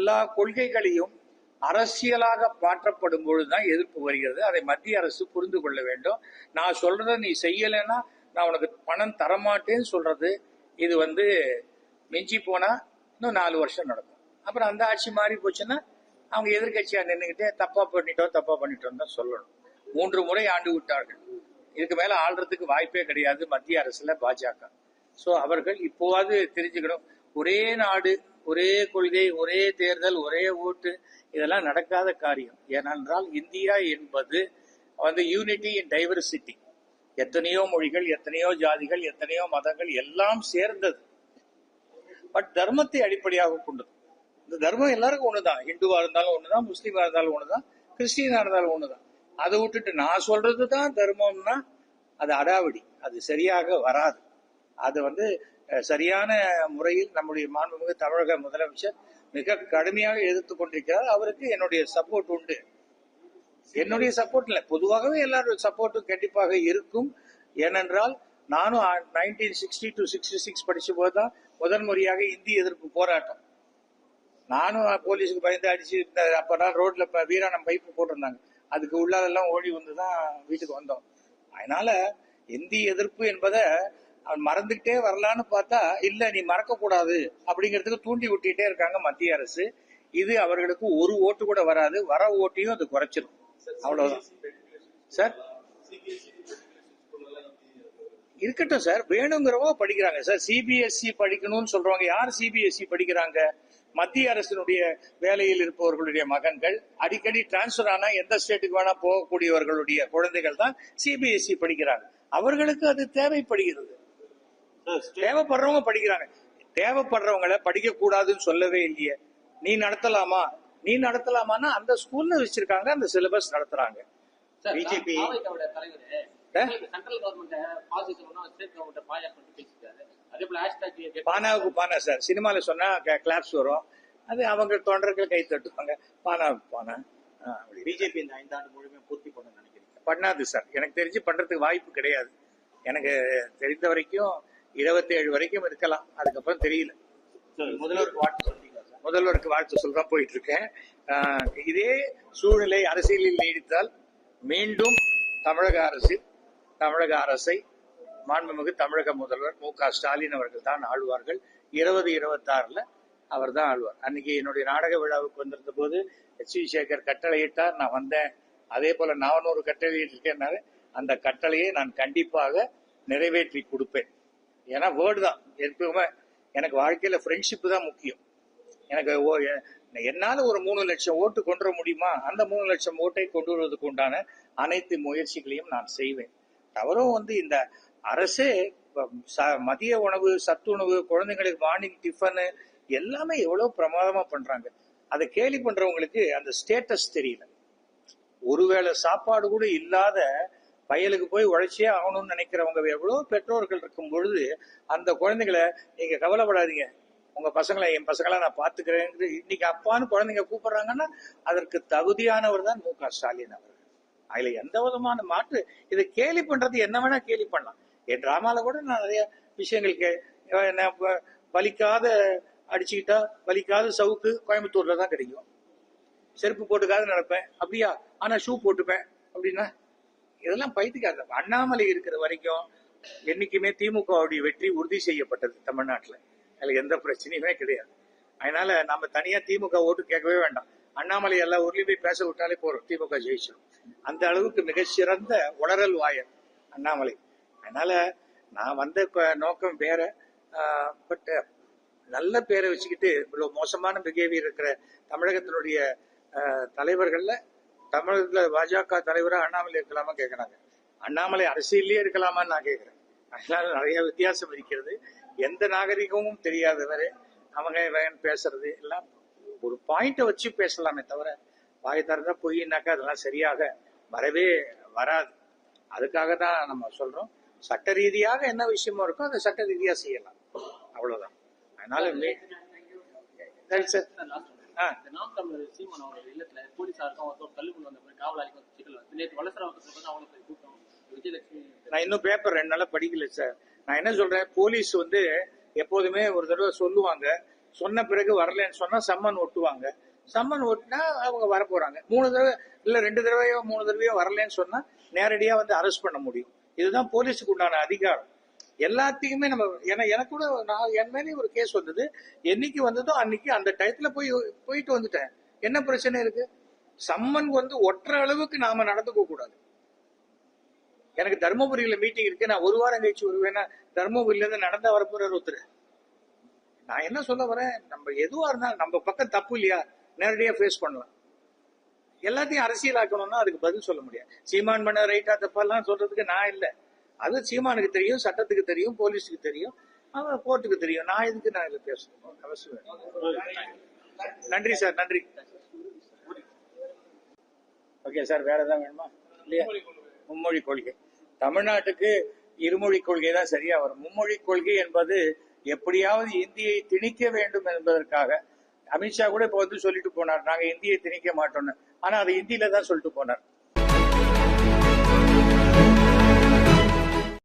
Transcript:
எல்லா கொள்கைகளையும் அரசியலாக மாற்றப்படும் பொழுதுதான் எதிர்ப்பு வருகிறது. அதை மத்திய அரசு புரிந்து கொள்ள வேண்டும். நான் சொல்றத நீ செய்யலைன்னா நான் உனக்கு பணம் தரமாட்டேன்னு சொல்றது இது மிஞ்சி போனா இன்னும் 4 வருஷம் நடக்கும். அப்புறம் அந்த ஆட்சி மாறி போச்சுன்னா அவங்க எதிர்கட்சியா நின்றுகிட்டே தப்பா பண்ணிட்டோம் தான் சொல்லணும். 3 முறை ஆண்டு விட்டார்கள். இதுக்கு மேல ஆள்றதுக்கு வாய்ப்பே கிடையாது மத்திய அரசுல பாஜக. சோ அவர்கள் இப்போவாது தெரிஞ்சுக்கணும். ஒரே நாடு, ஒரே கொள்கை, ஒரே தேர்தல், ஒரே ஓட்டு, இதெல்லாம் நடக்காத காரியம். ஏனென்றால் இந்தியா என்பது யூனிட்டி இன் டைவர்சிட்டி. எத்தனையோ மொழிகள், எத்தனையோ ஜாதிகள், எத்தனையோ மதங்கள் எல்லாம் சேர்ந்தது. பட் தர்மத்தை அடிப்படையாக கொண்டது. இந்த தர்மம் எல்லாருக்கும் ஒண்ணுதான். இந்துவா இருந்தாலும் ஒண்ணுதான், முஸ்லீமா இருந்தாலும் ஒண்ணுதான், கிறிஸ்டியனா இருந்தாலும் ஒண்ணுதான். அதை விட்டுட்டு நான் சொல்றதுதான் தர்மம்னா அது அடாவடி. அது சரியாக வராது. அது சரியான முறையில் நம்முடைய மாண்புமிகு தமிழக முதலமைச்சர் மிக கடுமையாக எதிர்த்து கொண்டிருக்கிறார். அவருக்கு என்னுடைய சப்போர்ட் உண்டு. என்னுடைய சப்போர்ட் இல்ல, பொதுவாகவே எல்லாருடைய சப்போர்ட்டும் கண்டிப்பாக இருக்கும். ஏனென்றால் நானும் 1960 to 66 படிச்ச போதுதான் முதன் முறையாக இந்தி எதிர்ப்பு போராட்டம். நானும் போலீஸுக்கு பயந்து அடிச்சு அப்பதான் ரோட்ல வீராணம் பைப்பு போட்டிருந்தாங்க. அதுக்கு உள்ளாதெல்லாம் ஓடி வந்துதான் வீட்டுக்கு வந்தோம். அதனால இந்தி எதிர்ப்பு என்பதை மறந்துகிட்டே வரலான்னு பார்த்தா இல்ல, நீ மறக்க கூடாது அப்படிங்கிறதுக்கு தூண்டி விட்டுட்டே இருக்காங்க மத்திய அரசு. இது அவர்களுக்கு ஒரு ஓட்டு கூட வராது. வர ஓட்டையும் அது குறைச்சிடும். அவ்வளவுதான் சார். இருக்கட்டும் சார், வேணுங்கிறவங்க படிக்கிறாங்க சார். சிபிஎஸ்இ படிக்கணும்னு சொல்றவங்க யார் சிபிஎஸ்இ படிக்கிறாங்க? மத்திய அரசினுடைய வேலையில் இருப்பவர்களுடைய மகன்கள், அடிக்கடி டிரான்ஸ்பர் ஆனா எந்த ஸ்டேட்டுக்கு வேணா போகக்கூடியவர்களுடைய குழந்தைகள் தான் சிபிஎஸ்இ படிக்கிறாங்க. அவர்களுக்கு அது தேவைப்படுகிறது. தேவைப்படுறவங்க படிக்கிறாங்க. தேவைப்படுறவங்களை படிக்க கூடாதுன்னு சொல்லவே இல்லையே. நீ நடத்தலாமான்னா அந்த ஸ்கூல்ல வச்சிருக்காங்க, அந்த சிலபஸ் நடத்துறாங்க. பிஜேபி பானாவுக்கு பானா சார். சினிமால சொன்னா கிளாப்ஸ் வரும், அது அவங்க தொண்டர்கள் கை தட்டுவாங்க. பானாவுக்கு பானா. பிஜேபி இந்த 5 ஆண்டு முழுமையை பூர்த்தி பண்ண நினைக்கிறீங்க? பண்ணாது சார். எனக்கு தெரிஞ்சு பண்றதுக்கு வாய்ப்பு கிடையாது. எனக்கு தெரிந்த வரைக்கும் 27 வரைக்கும் இருக்கலாம். அதுக்கப்புறம் தெரியல. முதல்வருக்கு வாழ்த்து சொல்றீங்களா சார்? முதல்வருக்கு வாழ்த்து சொல்லதான் போயிட்டு இருக்கேன். இதே சூழ்நிலை அரசியலில் நீடித்தால் மீண்டும் தமிழக அரசை மாண்புமிகு தமிழக முதல்வர் மு.க. ஸ்டாலின் அவர்கள் தான் ஆளுவார்கள். 2026 அவர் தான் ஆளுவார். அன்னைக்கு என்னுடைய நாடக விழாவுக்கு வந்திருந்த போது எச். வி. சேகர் கட்டளையிட்டார், நான் வந்தேன். அதே போல நான் ஒரு கட்டளையிட்டிருக்கேன்னாரு. அந்த கட்டளையை நான் கண்டிப்பாக நிறைவேற்றி கொடுப்பேன். ஏன்னா வேர்டு தான் எப்பவுமே. எனக்கு வாழ்க்கையில ஃப்ரெண்ட்ஷிப் தான் முக்கியம். எனக்கு என்னால ஒரு 3 லட்சம் ஓட்டு கொண்டு வர முடியுமா? அந்த 3 லட்சம் ஓட்டை கொண்டு வருவதற்கு உண்டான அனைத்து முயற்சிகளையும் நான் செய்வேன். தவறும் இந்த அரசே மதிய உணவு, சத்துணவு, குழந்தைங்களுக்கு மார்னிங் டிஃபனு எல்லாமே எவ்வளவு பிரமாதமா பண்றாங்க. அதை கேலி பண்றவங்களுக்கு அந்த ஸ்டேட்டஸ் தெரியல. ஒருவேளை சாப்பாடு கூட இல்லாத வயலுக்கு போய் உழைச்சே ஆகணும்னு நினைக்கிறவங்க எவ்வளவு பெற்றோர்கள் இருக்கும் பொழுது அந்த குழந்தைகளை நீங்க கவலைப்படாதீங்க, உங்க பசங்களை என் பசங்களா நான் பாத்துக்கிறேன் இன்னைக்கு அப்பான்னு குழந்தைங்க கூப்பிடுறாங்கன்னா அதற்கு தகுதியானவர் தான் மு.க. ஸ்டாலின் அவர்கள். அதுல எந்த விதமான மாற்று. இதை கேலி பண்றது என்ன வேணா கேலி பண்ணலாம். என் டிராமால கூட நான் நிறைய விஷயங்கள் வலிக்காத அடிச்சுக்கிட்டா வலிக்காத சவுக்கு கோயம்புத்தூர்ல தான் கிடைக்கும். செருப்பு போட்டுக்காத நடப்பேன் அப்படியா, ஆனா ஷூ போட்டுப்பேன் அப்படின்னா இதெல்லாம் பைத்தியக்கார. அண்ணாமலை இருக்கிற வரைக்கும் என்னைக்குமே திமுகவுடைய வெற்றி உறுதி செய்யப்பட்டது தமிழ்நாட்டுல. அதுல எந்த பிரச்சனையுமே கிடையாது. அதனால நம்ம தனியா திமுக ஓட்டு கேட்கவே வேண்டாம். அண்ணாமலை எல்லா ஊர்லயும் போய் பேச விட்டாலே போறோம், திமுக ஜெயிச்சிடும். அந்த அளவுக்கு மிகச்சிறந்த உளறல் வாயர் அண்ணாமலை. அதனால நான் வந்த நோக்கம் வேற. பட் நல்ல பேரை வச்சுக்கிட்டு இவ்வளவு மோசமான பிஹேவியர் இருக்கிற தமிழகத்தினுடைய தலைவர்கள்ல தமிழகத்துல பாஜக தலைவரா அண்ணாமலை இருக்கலாமா கேட்கறாங்க. அண்ணாமலை அரசியலே இருக்கலாமான்னு நான் கேட்கிறேன். அதனால நிறைய வித்தியாசம் இருக்கிறது. எந்த நாகரிகமும் தெரியாதவரை அவங்க பேசுறது எல்லாம் ஒரு பாயிண்ட வச்சு பேசலாமே தவிர வாய் திறந்தா பொய்னாக்கா அதெல்லாம் சரியாக வரவே வராது. அதுக்காக தான் நம்ம சொல்றோம், சட்ட ரீதியாக என்ன விஷயமா இருக்கோ அதை சட்ட ரீதியா செய்யலாம், அவ்வளவுதான். அதனால நான் இன்னும் பேப்பர் 2 நாளா படிக்கல சார். நான் என்ன சொல்றேன், போலீஸ் எப்போதுமே ஒரு தடவை சொல்லுவாங்க, சொன்ன பிறகு வரலன்னு சொன்னா சம்மன் ஒட்டுவாங்க. சம்மன் ஒட்டினா அவங்க வர போறாங்க. 3 தடவை இல்ல 2 தடவையோ 3 தடவையோ வரலன்னு சொன்னா நேரடியா வந்து அரெஸ்ட் பண்ண முடியும். இதுதான் போலீஸுக்கு உண்டான அதிகாரம். எல்லாத்தையுமே நம்ம எனக்கு கூட என் மேலே ஒரு கேஸ் வந்தது. என்னைக்கு வந்ததோ அன்னைக்கு அந்த டயத்துல போயிட்டு வந்துட்டேன். என்ன பிரச்சனை இருக்கு? சம்மன் வந்து ஒற்ற அளவுக்கு நாம நடந்துக்க கூடாது. எனக்கு தர்மபுரியில மீட்டிங் இருக்கு, நான் ஒரு வாரம் கழிச்சு வருவேன்னா தர்மபுரியில இருந்து நடந்தா வரப்போறாரு ஒருத்தர். நான் என்ன சொல்ல வரேன், நம்ம எதுவா இருந்தாலும் நம்ம பக்கம் தப்பு இல்லையா, நேரடியா ஃபேஸ் பண்ணலாம். எல்லாத்தையும் அரசியலாக்கணும்னா அதுக்கு பதில் சொல்ல முடியாது. சீமான் பண்ண ரைட்டா தப்பெல்லாம் சொல்றதுக்கு நான் இல்லை. அது சீமானுக்கு தெரியும், சட்டத்துக்கு தெரியும், போலீஸுக்கு தெரியும், அவன் கோர்ட்டுக்கு தெரியும். நான் இதுக்கு நான் இதில் பேசணும் அவசியம். நன்றி சார், நன்றி. ஓகே சார், வேற ஏதாவது வேணுமா? இல்லையா? மும்மொழி கொள்கை தமிழ்நாட்டுக்கு இருமொழி கொள்கை தான் சரியா வரும். மும்மொழி கொள்கை என்பது எப்படியாவது இந்தியை திணிக்க வேண்டும் என்பதற்காக அமித்ஷா கூட இப்ப வந்து சொல்லிட்டு போனார், நாங்க இந்தியை திணிக்க மாட்டோம்னு. ஆனா அது இந்தியில தான் சொல்லிட்டு போனார்.